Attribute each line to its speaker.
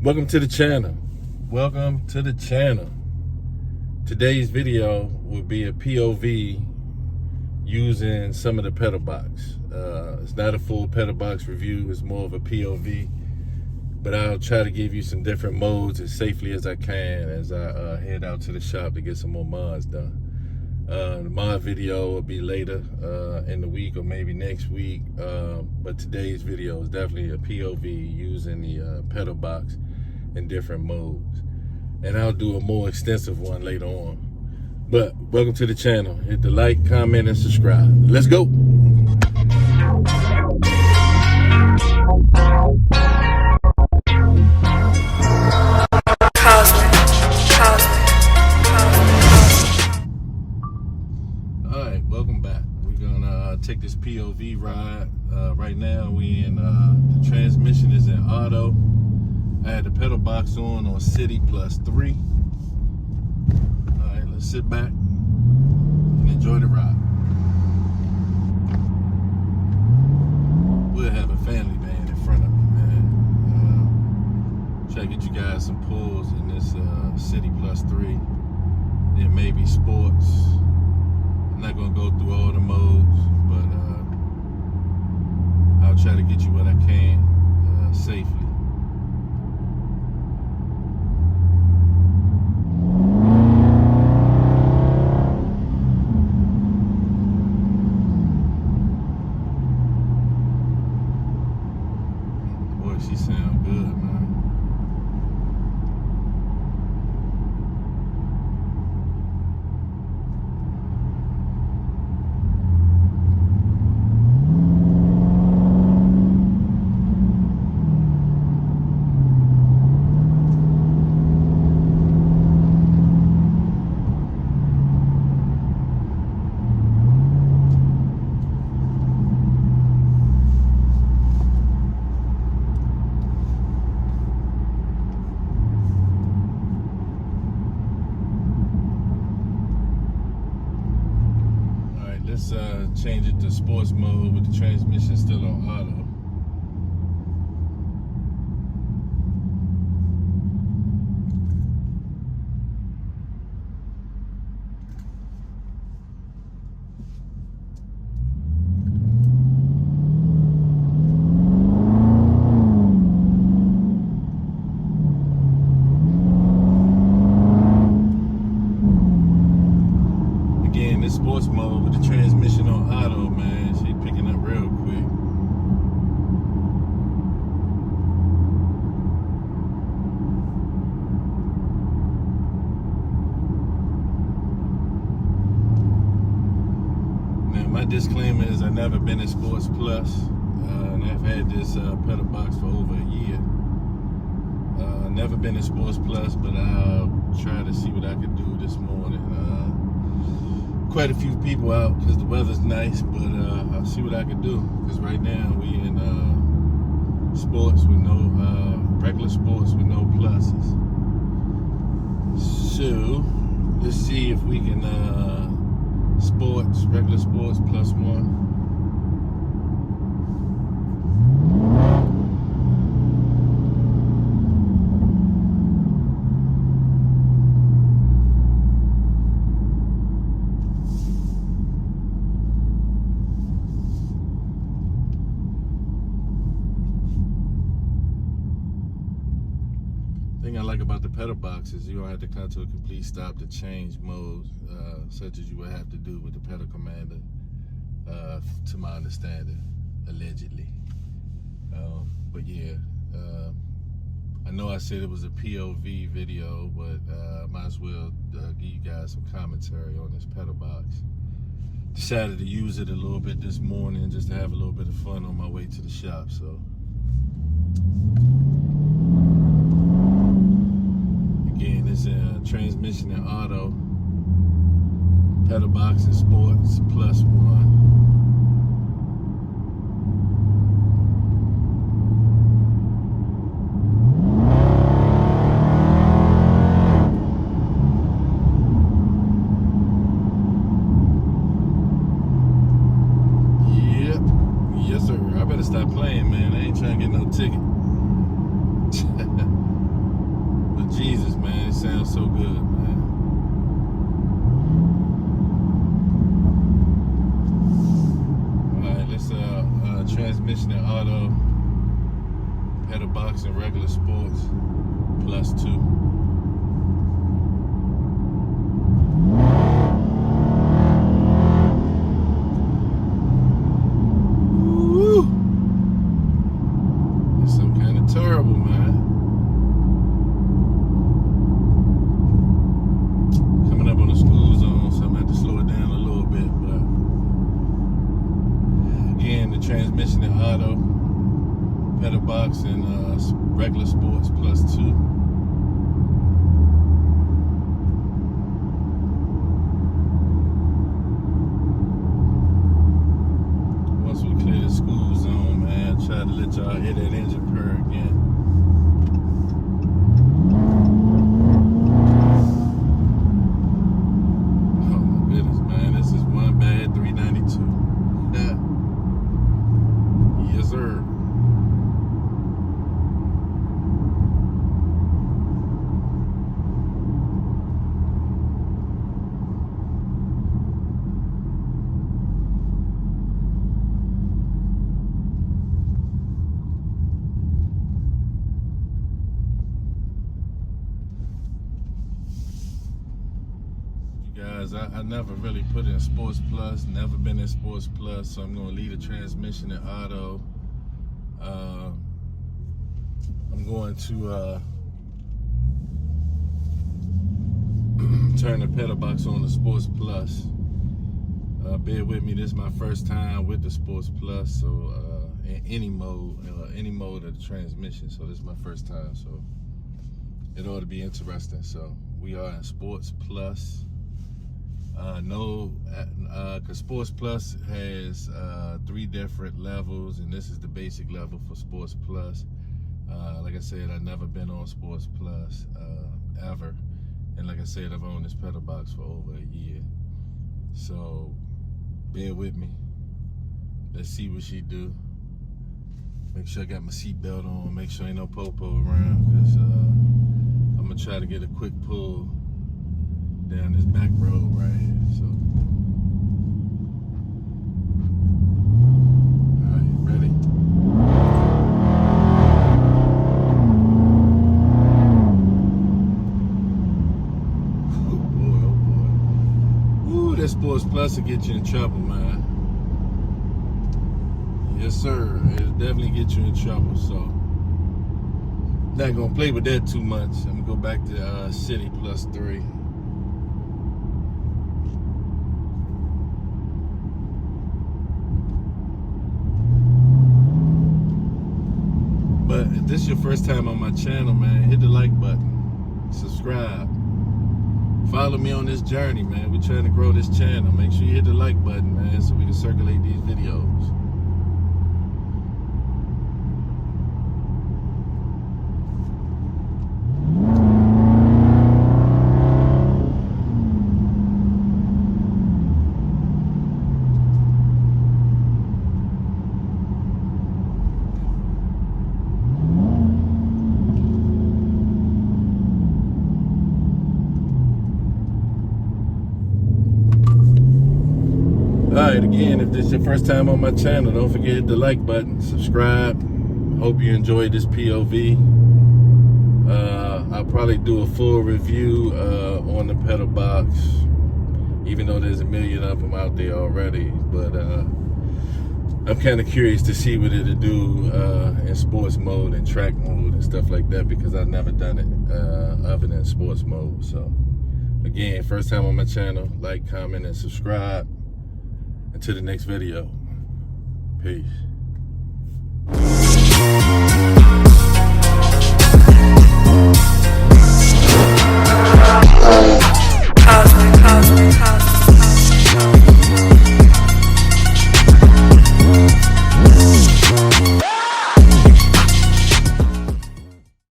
Speaker 1: Welcome to the channel. Welcome to the channel. Today's video will be a POV using some of the pedal box. It's not a full pedal box review, it's more of a POV, but I'll try to give you some different modes as safely as I can as I head out to the shop to get some more mods done. The mod video will be later in the week or maybe next week, but today's video is definitely a POV using the pedal box in different modes, and I'll do a more extensive one later on. But welcome to the channel. Hit the like, comment, and subscribe. Let's go. Welcome back. We're gonna take this POV ride. Right now we in the transmission is in auto. I had the pedal box on City +3. Alright, let's sit back and enjoy the ride. We'll have a family band in front of me, man. Try to get you guys some pulls in this City +3. Then maybe sports. I'm not gonna go through all the modes, but I'll try to get you what I can safely. Boy, she sound good, man. Let's change it to sports mode with the transmission still on auto. Again, this sports mode with the transmission on auto, man, she picking up real quick. Now, my disclaimer is I've never been in Sports Plus, and I've had this pedal box for over a year. Never been in Sports Plus, but I'll try to see what I can do this morning. Quite a few people out because the weather's nice, but I'll see what I can do, because right now we in sports with no regular sports with no pluses. So let's see if we can regular sports +1. Thing I like about the pedal box is you don't have to come to a complete stop to change modes, such as you would have to do with the pedal commander, to my understanding, allegedly. But yeah, I know I said it was a POV video, but might as well give you guys some commentary on this pedal box. Decided to use it a little bit this morning just to have a little bit of fun on my way to the shop, so. Again, it's a transmission and auto, pedal box and sports +1. Yep, yes sir. I better stop playing, man. I ain't trying to get no ticket. so good, man. Alright, let's transmission and auto, pedal box and regular sports, +2. Terrible, man. Coming up on the school zone, so I'm gonna have to slow it down a little bit. But again, the transmission and auto, pedal box, and regular sports +2. Once we clear the school zone, man, try to let y'all hear that engine purr again. Guys, I never really put in Sports Plus, never been in Sports Plus, so I'm going to leave the transmission in auto. I'm going to turn the pedal box on to Sports Plus. Bear with me, this is my first time with the Sports Plus, so in any mode of the transmission, so this is my first time, so it ought to be interesting. So we are in Sports Plus. Because Sports Plus has 3 different levels, and this is the basic level for Sports Plus. Like I said, I've never been on Sports Plus ever, and like I said, I've owned this pedal box for over a year. So bear with me. Let's see what she do. Make sure I got my seatbelt on. Make sure ain't no popo around, because I'm gonna try to get a quick pull down this back road right here. So, all right, ready? Oh boy, oh boy. Ooh, that Sports Plus will get you in trouble, man. Yes, sir. It'll definitely get you in trouble. So, not gonna play with that too much. I'm gonna go back to City +3. But if this is your first time on my channel, man, hit the like button, subscribe, follow me on this journey, man. We're trying to grow this channel. Make sure you hit the like button, man, so we can circulate these videos. Alright, again, if this is your first time on my channel, don't forget to hit the like button, subscribe. Hope you enjoyed this POV. I'll probably do a full review on the pedal box, even though there's a million of them out there already. But I'm kind of curious to see what it'll do in sports mode and track mode and stuff like that, because I've never done it other than sports mode. So again, first time on my channel, like, comment, and subscribe. Until the next video, peace.